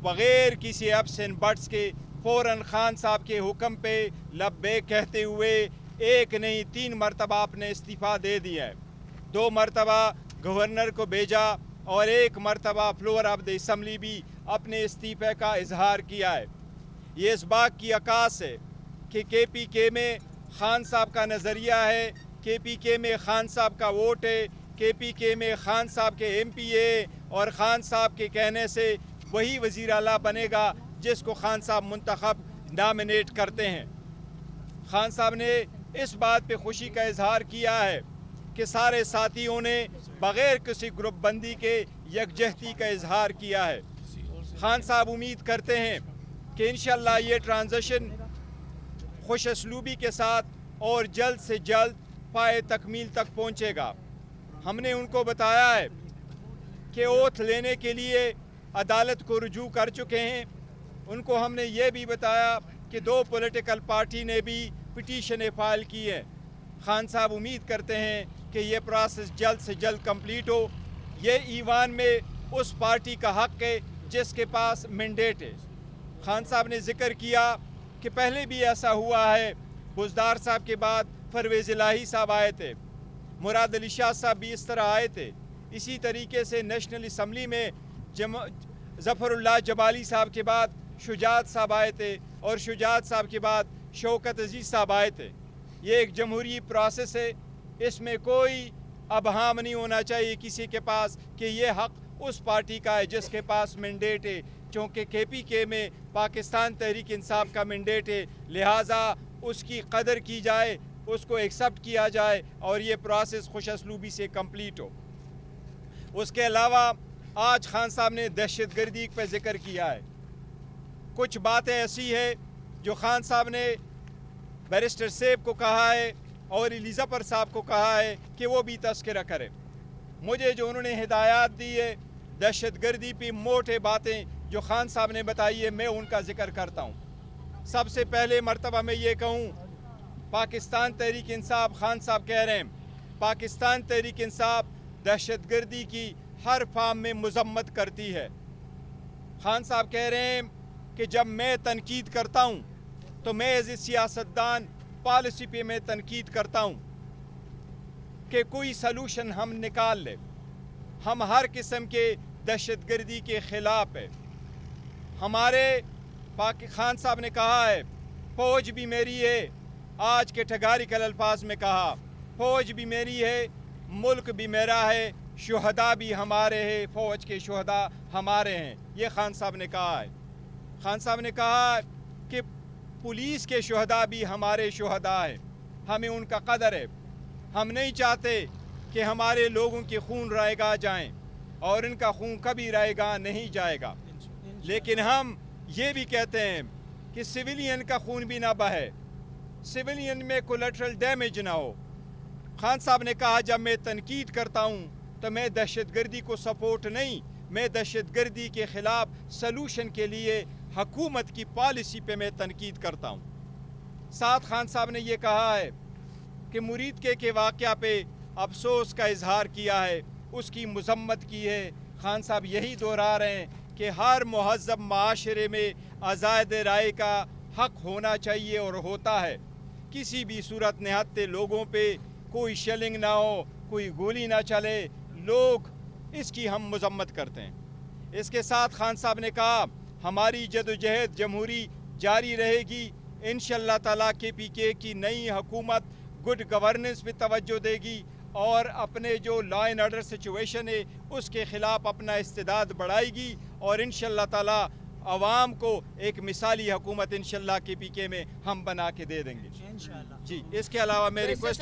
बग़ैर किसी apps and buts के फ़ौरन खान साहब के हुक्म पे लब्बैक कहते हुए एक नहीं 3 मरतबा आपने इस्तीफ़ा दे दिया है। 2 मरतबा गवर्नर को भेजा और 1 मरतबा फ्लोर ऑफ द असम्बली भी अपने इस्तीफ़े का इजहार किया है। ये इस बात की अक्कास है कि KPK में खान साहब का नज़रिया है, KPK में खान साहब का वोट है, KPK में खान साहब के MP है और खान साहब के कहने से वही वज़ीर आला बनेगा जिसको खान साहब मुंतखब नॉमिनेट करते हैं। खान साहब ने इस बात पे खुशी का इजहार किया है कि सारे साथियों ने बग़ैर किसी ग्रुप बंदी के यकजहती का इजहार किया है। खान साहब उम्मीद करते हैं कि इंशाअल्लाह ये ट्रांजिशन खुश असलूबी के साथ और जल्द से जल्द पाए तकमील तक पहुँचेगा। हमने उनको बताया है कि ओथ लेने के लिए अदालत को रुजू कर चुके हैं। उनको हमने ये भी बताया कि 2 पॉलिटिकल पार्टी ने भी पिटीशन फाइल की है। खान साहब उम्मीद करते हैं कि ये प्रोसेस जल्द से जल्द कंप्लीट हो। ये ईवान में उस पार्टी का हक़ है जिसके पास मैंडेट है। खान साहब ने जिक्र किया कि पहले भी ऐसा हुआ है, बुज़दार साहब के बाद परवेज़ इलाही साहब आए थे, मुराद अली शाह साहब भी इस तरह आए थे। इसी तरीके से नेशनल असम्बली में ज़फ़रुल्लाह जबाली साहब के बाद शुजात साहब आए थे और शुजात साहब के बाद शौकत अजीज़ साहब आए थे। ये एक जमहूरी प्रोसेस है, इसमें कोई अबहाम नहीं होना चाहिए किसी के पास कि ये हक़ उस पार्टी का है जिसके पास मैंडेट है। चूँकि KPK में पाकिस्तान तहरीक इंसाफ का मैंडेट है, लिहाजा उसकी कदर की जाए, उसको एक्सेप्ट किया जाए और ये प्रोसेस खुश असलूबी से कंप्लीट हो। उसके अलावा आज खान साहब ने दहशतगर्दी पर जिक्र किया है। कुछ बातें ऐसी है जो खान साहब ने बैरिस्टर सेब को कहा है और एलिज़ाबर साहब को कहा है कि वो भी तज़किरा करें। मुझे जो उन्होंने हिदायत दी है दहशतगर्दी पे मोटे बातें जो खान साहब ने बताई है, मैं उनका जिक्र करता हूँ। सबसे पहले मरतबा मैं ये कहूँ, पाकिस्तान तहरीक इंसाफ, खान साहब कह रहे हैं पाकिस्तान तहरीक इंसाफ दहशतगर्दी की हर फार्म में मजम्मत करती है। खान साहब कह रहे हैं कि जब मैं तनकीद करता हूँ तो मैं एज ए सियासतदान पॉलिसी पे मैं तनकीद करता हूँ कि कोई सलूशन हम निकाल ले। हम हर किस्म के दहशतगर्दी के ख़िलाफ़ है। हमारे खान साहब ने कहा है फ़ौज भी मेरी है, आज के ठगारिकल अल्फाज में कहा फ़ौज भी मेरी है, मुल्क भी मेरा है, शुहदा भी हमारे हैं, फ़ौज के शुहदा हमारे हैं। ये खान साहब ने कहा है। खान साहब ने कहा कि पुलिस के शुहदा भी हमारे शुहदा हैं, हमें उनका कदर है। हम नहीं चाहते कि हमारे लोगों के खून रायगा जाएं और इनका खून कभी रायगा नहीं जाएगा, लेकिन हम ये भी कहते हैं कि सिविलियन का खून भी ना बहे, सिविलियन में कोलैटरल डैमेज ना हो। खान साहब ने कहा जब मैं तनकीद करता हूँ तो मैं दहशतगर्दी को सपोर्ट नहीं, मैं दहशतगर्दी के ख़िलाफ़ सलूशन के लिए हकूमत की पॉलिसी पे मैं तनकीद करता हूँ। साथ खान साहब ने ये कहा है कि मुरीद के वाक़या पे अफसोस का इजहार किया है, उसकी मजम्मत की है। खान साहब यही दोहरा रहे हैं कि हर महज़्ज़ब माशरे में आज़ाद राय का हक़ होना चाहिए और होता है। किसी भी सूरत निहत्ते लोगों पे कोई शेलिंग ना हो, कोई गोली ना चले, लोग इसकी हम मजम्मत करते हैं। इसके साथ खान साहब ने कहा हमारी जदोजहद जमहूरी जारी रहेगी। इंशाअल्लाह ताला KPK की नई हुकूमत गुड गवर्नेंस पे तवज्जो देगी और अपने जो लॉ एंड ऑर्डर सिचुएशन है उसके ख़िलाफ़ अपना इस्तेदाद बढ़ाएगी और इंशाअल्लाह ताला आवाम को एक मिसाली हुकूमत इंशाअल्लाह KPK में हम बना के दे देंगे जी। इसके अलावा मैं रिक्वेस्ट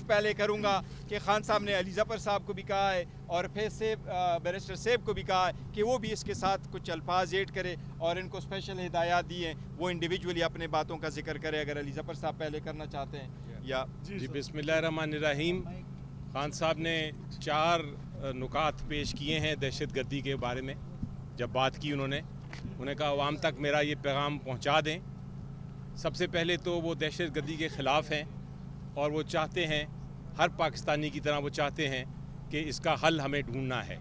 पहले करूँगा कि खान साहब ने एलिज़ाबर साहब को भी कहा है और फिर बैरिस्टर सेब को भी कहा है कि वो भी इसके साथ कुछ अल्फाज ऐड करे और इनको स्पेशल हिदायत दी हैं, वो इंडिविजुअली अपने बातों का जिक्र करे। अगर एलिज़ाबर साहब पहले करना चाहते हैं या जी। बिस्मिल्लाहिर्रहमानिर्रहीम। खान साहब ने 4 नुकात पेश किए हैं दहशतगर्दी के बारे में। जब बात की उन्होंने कहा आवाम तक मेरा ये पैगाम पहुंचा दें। सबसे पहले तो वो दहशतगर्दी के ख़िलाफ़ हैं और वो चाहते हैं, हर पाकिस्तानी की तरह वो चाहते हैं कि इसका हल हमें ढूंढना है।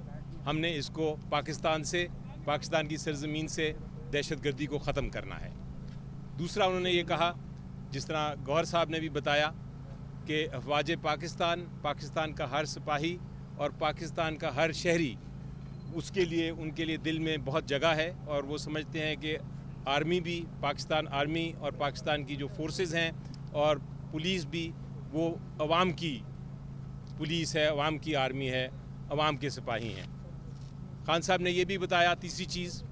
हमने इसको पाकिस्तान से पाकिस्तान की सरजमीन से दहशतगर्दी को ख़त्म करना है। दूसरा उन्होंने ये कहा, जिस तरह गौहर साहब ने भी बताया, कि अफवाज पाकिस्तान, पाकिस्तान का हर सिपाही और पाकिस्तान का हर शहरी, उसके लिए उनके लिए दिल में बहुत जगह है और वो समझते हैं कि आर्मी भी, पाकिस्तान आर्मी और पाकिस्तान की जो फोर्सेस हैं और पुलिस भी, वो अवाम की पुलिस है, अवाम की आर्मी है, अवाम के सिपाही हैं। खान साहब ने ये भी बताया, तीसरी चीज़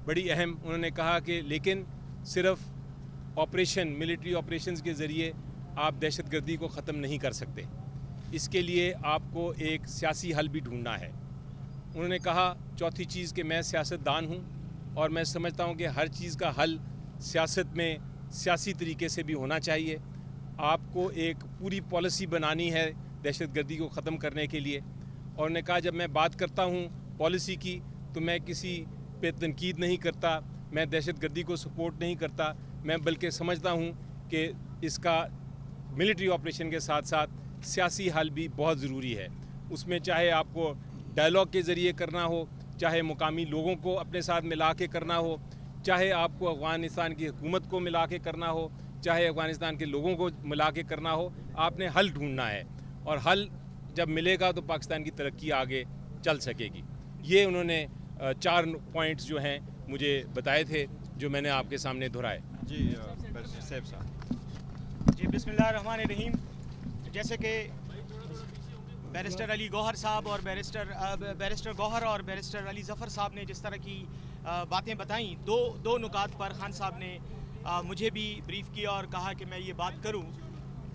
बड़ी अहम, उन्होंने कहा कि लेकिन सिर्फ ऑपरेशन, मिलिट्री ऑपरेशंस के ज़रिए आप दहशतगर्दी को ख़त्म नहीं कर सकते, इसके लिए आपको एक सियासी हल भी ढूंढना है। उन्होंने कहा चौथी चीज़ कि मैं सियासतदान हूँ और मैं समझता हूँ कि हर चीज़ का हल सियासत में सियासी तरीके से भी होना चाहिए। आपको एक पूरी पॉलिसी बनानी है दहशतगर्दी को ख़त्म करने के लिए। और उन्होंने कहा जब मैं बात करता हूँ पॉलिसी की तो मैं किसी पे तनकीद नहीं करता, मैं दहशतगर्दी को सपोर्ट नहीं करता, मैं बल्कि समझता हूँ कि इसका मिलिट्री ऑपरेशन के साथ साथ सियासी हल भी बहुत ज़रूरी है। उसमें चाहे आपको डायलॉग के ज़रिए करना हो, चाहे मुकामी लोगों को अपने साथ मिला के करना हो, चाहे आपको अफ़गानिस्तान की हुकूमत को मिला के करना हो, चाहे अफ़गानिस्तान के लोगों को मिला के करना हो, आपने हल ढूंढना है और हल जब मिलेगा तो पाकिस्तान की तरक्की आगे चल सकेगी। ये उन्होंने 4 पॉइंट्स जो हैं मुझे बताए थे, जो मैंने आपके सामने दोहराए। जी सैफ साहब। जी बिस्मिल्लाहिर्रहमानिर्रहीम। जैसे कि बैरिस्टर अली गौहर साहब और बैरिस्टर गौहर और बैरिस्टर अली ज़फ़र साहब ने जिस तरह की बातें बताई, दो नुकात पर खान साहब ने मुझे भी ब्रीफ़ किया और कहा कि मैं ये बात करूं।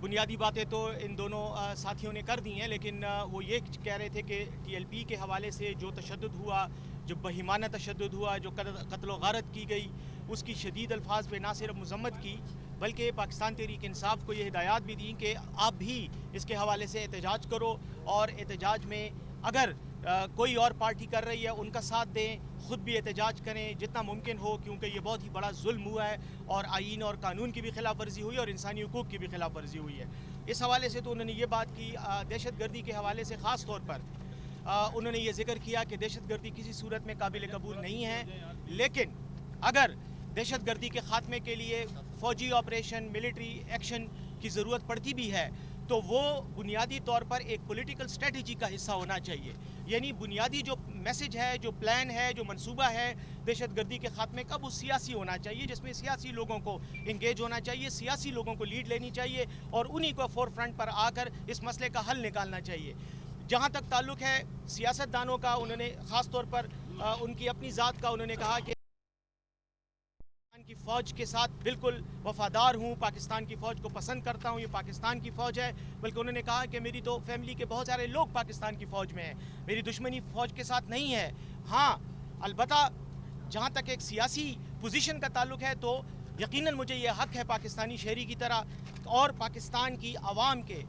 बुनियादी बातें तो इन दोनों साथियों ने कर दी हैं, लेकिन वो ये कह रहे थे कि TLP के हवाले से जो तशद्दुद हुआ, जो बहिमाना तशद्दुद हुआ, जो कत्ल गारत की गई, उसकी शदीद अल्फाज में ना सिर्फ मज़म्मत की बल्कि पाकिस्तान तहरीक इंसाफ को ये हिदायत भी दी कि आप भी इसके हवाले से एहतजाज करो और एहतजाज में अगर कोई और पार्टी कर रही है उनका साथ दें, ख़ुद भी एहतजाज करें जितना मुमकिन हो, क्योंकि ये बहुत ही बड़ा जुल्म हुआ है और आईन और कानून की भी खिलाफ वर्जी हुई और इंसानी हुकूक की भी खिलाफ वर्जी हुई है। इस हवाले से तो उन्होंने ये बात की। दहशतगर्दी के हवाले से ख़ास तौर पर उन्होंने ये जिक्र किया कि दहशतगर्दी किसी सूरत में काबिल कबूल नहीं है, लेकिन अगर दहशतगर्दी के ख़ात्मे के लिए फ़ौजी ऑपरेशन, मिलिट्री एक्शन की ज़रूरत पड़ती भी है तो वो बुनियादी तौर पर एक पॉलिटिकल स्ट्रेटजी का हिस्सा होना चाहिए। यानी बुनियादी जो मैसेज है, जो प्लान है, जो मंसूबा है दहशतगर्दी के ख़ात्मे का, वो सियासी होना चाहिए, जिसमें सियासी लोगों को इंगेज होना चाहिए, सियासी लोगों को लीड लेनी चाहिए और उन्हीं को फोर फ्रंट पर आकर इस मसले का हल निकालना चाहिए। जहाँ तक ताल्लुक़ है सियासतदानों का, उन्होंने ख़ास तौर पर उनकी अपनी ज़ात का उन्होंने कहा कि की फ़ौज के साथ बिल्कुल वफ़ादार हूँ, पाकिस्तान की फ़ौज को पसंद करता हूँ, ये पाकिस्तान की फ़ौज है। बल्कि उन्होंने कहा कि मेरी तो फैमिली के बहुत सारे लोग पाकिस्तान की फ़ौज में हैं, मेरी दुश्मनी फ़ौज के साथ नहीं है। हाँ, अलबत्ता जहाँ तक एक सियासी पोजीशन का ताल्लुक़ है तो यकीनन मुझे ये हक़ है पाकिस्तानी शहरी की तरह और पाकिस्तान की आवाम के,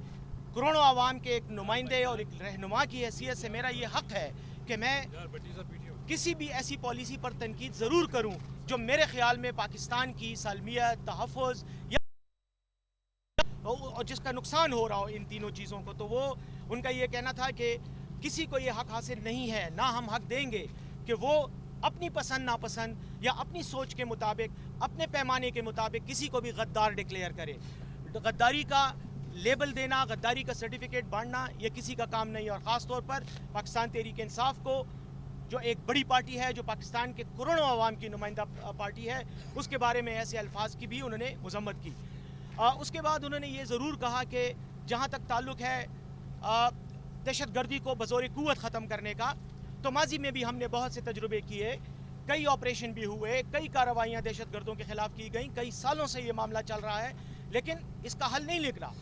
करोड़ों आवाम के एक नुमाइंदे और एक रहनुमा की हैसियत से मेरा ये हक़ है कि मैं किसी भी ऐसी पॉलिसी पर तनकीद ज़रूर करूँ जो मेरे ख्याल में पाकिस्तान की सालमियत, तहफ़्फ़ुज़ या और जिसका नुकसान हो रहा हो इन तीनों चीज़ों को, तो वो उनका ये कहना था कि किसी को ये हक़ हासिल नहीं है, ना हम हक़ देंगे कि वो अपनी पसंद नापसंद या अपनी सोच के मुताबिक, अपने पैमाने के मुताबिक किसी को भी गद्दार डिक्लेयर करे। गद्दारी का लेबल देना, गद्दारी का सर्टिफिकेट बांटना, ये किसी का काम नहीं। और ख़ास तौर पर पाकिस्तान तहरीक इंसाफ को, जो एक बड़ी पार्टी है, जो पाकिस्तान के करोड़ों आवाम की नुमाइंदा पार्टी है, उसके बारे में ऐसे अल्फाज की भी उन्होंने मज़म्मत की। उसके बाद उन्होंने ये ज़रूर कहा कि जहाँ तक ताल्लुक़ है दहशतगर्दी को बज़ौर क़ुव्वत ख़त्म करने का, तो माजी में भी हमने बहुत से तजुर्बे किए, कई ऑपरेशन भी हुए, कई कार्रवाइयाँ दहशतगर्दों के ख़िलाफ़ की गई, कई सालों से ये मामला चल रहा है, लेकिन इसका हल नहीं निकला।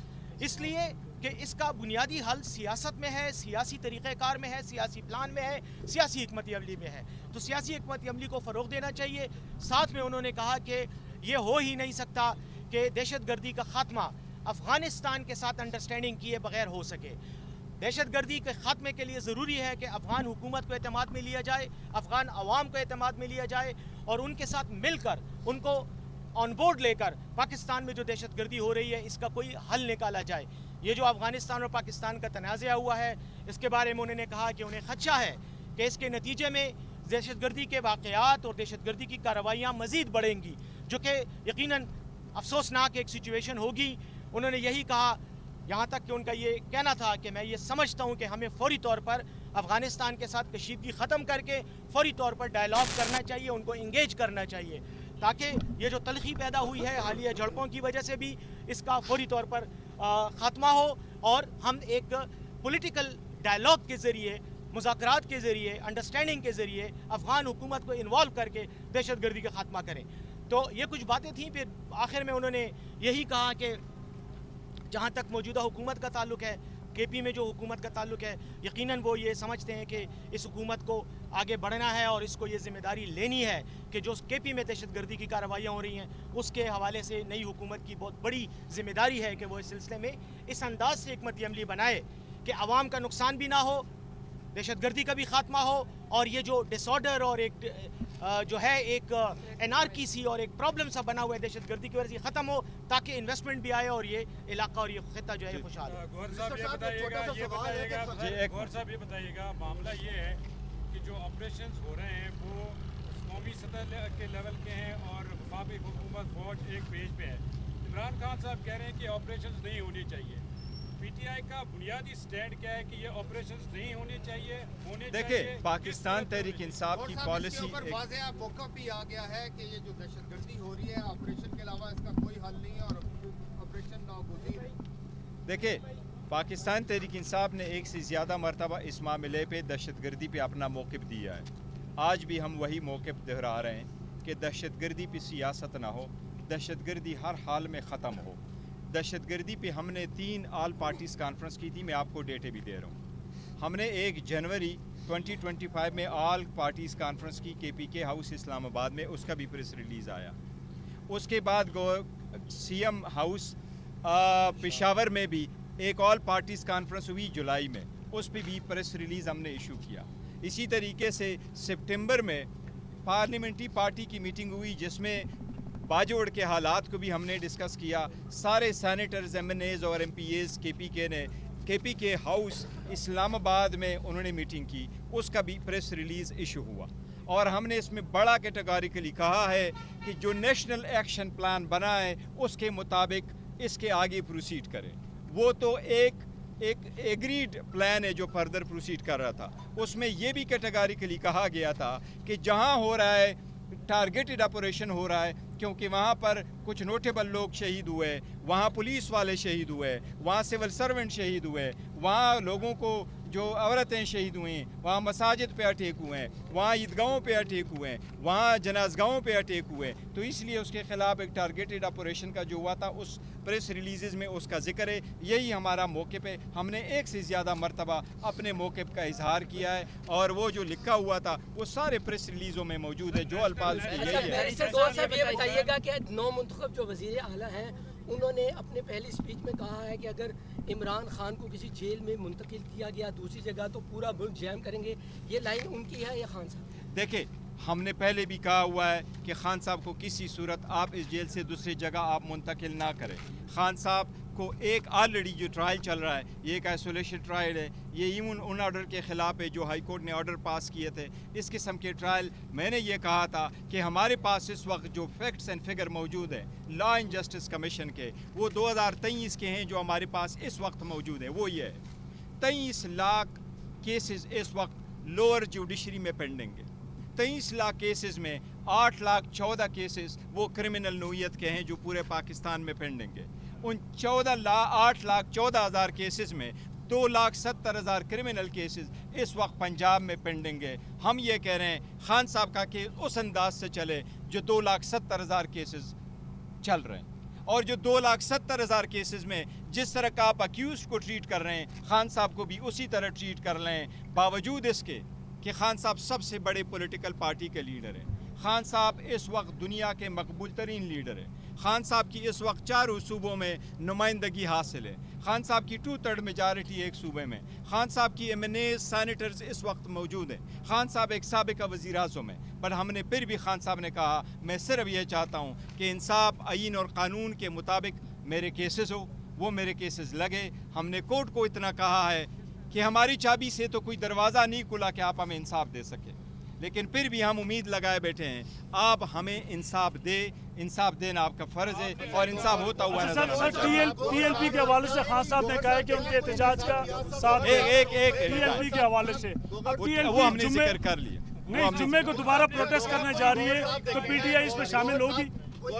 इसलिए कि इसका बुनियादी हल सियासत में है, सियासी तरीक़ेकार में है, सियासी प्लान में है, सियासी हिकमत अमली में है। तो सियासी हिकमत अमली को फ़रोग़ देना चाहिए। साथ में उन्होंने कहा कि ये हो ही नहीं सकता कि दहशतगर्दी का ख़ात्मा अफ़गानिस्तान के साथ अंडरस्टैंडिंग किए बगैर हो सके। दहशतगर्दी के ख़ात्मे के लिए ज़रूरी है कि अफ़गान हुकूमत को एतमाद में लिया जाए, अफ़गान अवाम को एतमाद में लिया जाए और उनके साथ मिलकर, उनको ऑन बोर्ड लेकर पाकिस्तान में जो दहशतगर्दी हो रही है इसका कोई हल निकाला जाए। ये जो अफ़गानिस्तान और पाकिस्तान का तनाज़ा हुआ है, इसके बारे में उन्होंने कहा कि उन्हें ख़दशा है कि इसके नतीजे में दहशत गर्दी के वाक़यात और दहशत गर्दी की कार्रवाइयाँ मज़ीद बढ़ेंगी, जो कि यकीनन अफसोसनाक एक सिचुएशन होगी। उन्होंने यही कहा, यहाँ तक कि उनका ये कहना था कि मैं ये समझता हूँ कि हमें फ़ौरी तौर पर अफ़गानिस्तान के साथ कशीदगी ख़त्म करके फ़ौरी तौर पर डायलॉग करना चाहिए, उनको इंगेज करना चाहिए, ताकि ये जो तलखी पैदा हुई है हालिया झड़पों की वजह से भी इसका फ़ौरी तौर पर ख़ात्मा हो और हम एक पॉलिटिकल डायलॉग के ज़रिए, मुज़ाकरात के ज़रिए, अंडरस्टैंडिंग के ज़रिए अफ़गान हुकूमत को इन्वॉल्व करके दहशत गर्दी का ख़ात्मा करें। तो ये कुछ बातें थीं। फिर आखिर में उन्होंने यही कहा कि जहाँ तक मौजूदा हुकूमत का ताल्लुक है, KP में जो हुकूमत का ताल्लुक है, यकीनन वो ये समझते हैं कि इस हुकूमत को आगे बढ़ना है और इसको ये ज़िम्मेदारी लेनी है कि जो KP में दहशत गर्दी की कार्रवाइयाँ हो रही हैं उसके हवाले से नई हुकूमत की बहुत बड़ी ज़िम्मेदारी है कि वो इस सिलसिले में इस अंदाज से हिकमत अमली बनाए कि आवाम का नुकसान भी ना हो, दहशत गर्दी का भी ख़ात्मा हो और ये जो डिसऑर्डर और एक जो है एक एनार्की सी और एक प्रॉब्लम सा बना हुआ है दहशत गर्दी की वजह से ख़त्म हो, ताकि इन्वेस्टमेंट भी आए और ये इलाका और ये खिता जो है खुशहाल हो। गौहर साहब ये बताइएगा, मामला ये है कि जो ऑपरेशंस हो रहे हैं वो कौमी सतह के लेवल के हैं और वफाकी हुकूमत फौज एक पेज पे है। इमरान खान साहब कह रहे हैं कि ऑपरेशंस नहीं होनी चाहिए। PTI का बुनियादी स्टैंड क्या है कि ये ऑपरेशंस नहीं होने चाहिए, देखिए, पाकिस्तान तहरीक इंसाफ की पॉलिसी मौका भी आ गया है कि ये जो दहशतगर्दी हो रही है ऑपरेशन के अलावा इसका कोई हल नहीं है और ऑपरेशन नागुज़ीर है। देखिए, पाकिस्तान तहरीक इंसाफ ने एक से ज़्यादा मरतबा इस मामले पे दहशतगर्दी पे अपना मौक़िफ़ दिया है। आज भी हम वही मौक़िफ़ दोहरा रहे हैं कि दहशतगर्दी पे सियासत ना हो, दहशतगर्दी हर हाल में ख़त्म हो। दहशतगर्दी पे हमने 3 ऑल पार्टीज़ कॉन्फ्रेंस की थी, मैं आपको डेटे भी दे रहा हूँ। हमने 1 जनवरी 2025 में ऑल पार्टीज़ कॉन्फ्रेंस की KPK हाउस इस्लामाबाद में, उसका भी प्रेस रिलीज़ आया। उसके बाद CM हाउस पेशावर में भी एक ऑल पार्टीज़ कॉन्फ्रेंस हुई जुलाई में, उस पर भी प्रेस रिलीज़ हमने इशू किया। इसी तरीके से सितंबर में पार्लियामेंट्री पार्टी की मीटिंग हुई जिसमें बाजोड़ के हालात को भी हमने डिस्कस किया। सारे सैनेटर्स, MNAs और MPAs KPK ने KPK हाउस इस्लामाबाद में उन्होंने मीटिंग की, उसका भी प्रेस रिलीज़ इशू हुआ और हमने इसमें बड़ा कैटेगोरिकली कहा है कि जो नेशनल एक्शन प्लान बना है उसके मुताबिक इसके आगे प्रोसीड करें। वो तो एक एग्रीड प्लान है जो फर्दर प्रोसीड कर रहा था, उसमें ये भी कैटेगोरिकली कहा गया था कि जहाँ हो रहा है टारगेटेड ऑपरेशन हो रहा है, क्योंकि वहाँ पर कुछ नोटेबल लोग शहीद हुए, वहाँ पुलिस वाले शहीद हुए, वहाँ सिविल सर्वेंट शहीद हुए, वहाँ लोगों को जो औरतें शहीद हुई, वहाँ मसाजिद पे अटैक हुए हैं, वहाँ ईदगाहों पे अटैक हुए हैं, वहाँ जनाज़गाहों पे अटैक हुए, तो इसलिए उसके ख़िलाफ़ एक टारगेटेड ऑपरेशन का जो हुआ था उस प्रेस रिलीज़ में उसका जिक्र है। यही हमारा मौक़िफ़ है। हमने एक से ज़्यादा मरतबा अपने मौक़िफ़ का इजहार किया है और वो जो लिखा हुआ था वो सारे प्रेस रिलीज़ों में मौजूद है, जो अल्फाज उसके यही है। गौहर साहब ये बताइएगा कि नौमुंतखब जो वज़ीर आला हैं उन्होंने अपने पहली स्पीच में कहा है कि अगर इमरान खान को किसी जेल में मुंतकिल किया गया दूसरी जगह तो पूरा मुल्क जैम करेंगे, ये लाइन उनकी है या खान साहब? देखिए, हमने पहले भी कहा हुआ है कि खान साहब को किसी सूरत आप इस जेल से दूसरी जगह आप मुंतकिल ना करें। खान साहब को एक ऑलरेडी जो ट्रायल चल रहा है, ये एक आइसोलेशन ट्रायल है, ये इवन उन ऑर्डर के ख़िलाफ़ है जो हाई कोर्ट ने ऑर्डर पास किए थे। इस किस्म के ट्रायल मैंने ये कहा था कि हमारे पास इस वक्त जो फैक्ट्स एंड फिगर मौजूद है लॉ एंड जस्टिस कमीशन के, वो 2023 के हैं जो हमारे पास इस वक्त मौजूद है। वो ये है 23 लाख केसेस इस वक्त लोअर जुडिशरी में पेंडिंग है। 23 लाख केसेस में 8,14,000 केसेस वो क्रिमिनल नोयत के हैं जो पूरे पाकिस्तान में पेंडिंग है। उन 8,14,000 केसेस में 2,70,000 क्रिमिनल केसेस इस वक्त पंजाब में पेंडिंग है। हम ये कह रहे हैं खान साहब का केस उस अंदाज से चले जो 2,70,000 केसेस चल रहे हैं, और जो 2,70,000 केसेस में जिस तरह का आप अक्यूज को ट्रीट कर रहे हैं खान साहब को भी उसी तरह ट्रीट कर लें, बावजूद इसके कि खान साहब सबसे बड़े पॉलिटिकल पार्टी के लीडर हैं। खान साहब इस वक्त दुनिया के मकबूल तरीन लीडर हैं। खान साहब की इस वक्त 4 सूबों में नुमाइंदगी हासिल है। खान साहब की 2/3 मेजॉरिटी एक सूबे में। खान साहब की MNAs सैनेटर्स इस वक्त मौजूद हैं। खान साहब एक साबिका वज़ीर आज़म है, पर हमने फिर भी खान साहब ने कहा मैं सिर्फ ये चाहता हूँ कि इंसाफ आईन और कानून के मुताबिक मेरे केसेस हो, वो मेरे केसेस लगे। हमने कोर्ट को इतना कहा है कि हमारी चाबी से तो कोई दरवाज़ा नहीं खुला कि आप हमें इंसाफ दे सके। लेकिन फिर भी हम उम्मीद लगाए बैठे हैं आप हमें इंसाफ देना आपका फ़र्ज़ है और इंसाफ होता हुआ नजर सर टीएलपी के हवाले से खान साहब ने कहा है कि उनके एहतजाज का साथ टीएलपी के हवाले से वो हमने जिक्र कर लिया नहीं जुम्मे को दोबारा प्रोटेस्ट करने जा रही है तो पीटीआई इसमें शामिल होगी। हो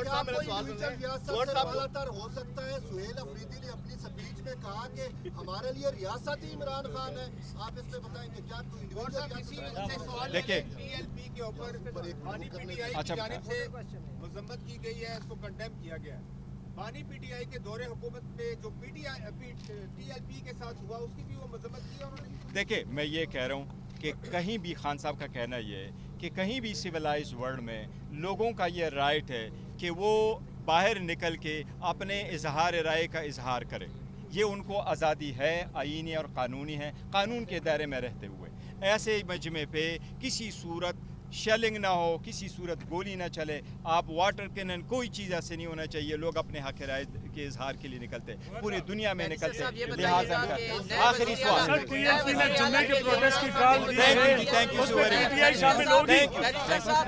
सकता है सुहेल अफरीदी ने अपनी स्पीच में कहा कि हमारे लिए रियासत ही इमरान खान है, आप इसमें बताएंगे क्या कोई देखिए पीएलपी के ऊपर बानी पीटीआई की जानिब से मजम्मत की गई है, इसको कंडेम किया गया है। बानी पीटीआई के दौरे हुकूमत में जो टीएलपी के साथ हुआ उसकी भी वो मजम्मत की उन्होंने। देखिए मैं ये कह रहा हूँ कि कहीं भी खान साहब का कहना ये है कि कहीं भी सिविलाइज्ड वर्ल्ड में लोगों का ये राइट है कि वो बाहर निकल के अपने इजहार राय का इजहार करें, ये उनको आज़ादी है, आईनी और कानूनी है, कानून के दायरे में रहते हुए। ऐसे मजमे पे किसी सूरत शेलिंग ना हो, किसी सूरत गोली ना चले, आप वाटर कैनन कोई चीज़ ऐसे नहीं होना चाहिए। लोग अपने हक राय के इजहार के लिए निकलते, पूरी दुनिया में निकलते। लिहाजा आखिरी सवाल, टीएलपी ने जुम्मे के प्रोटेस्ट की कॉल दी है, thank you so very much.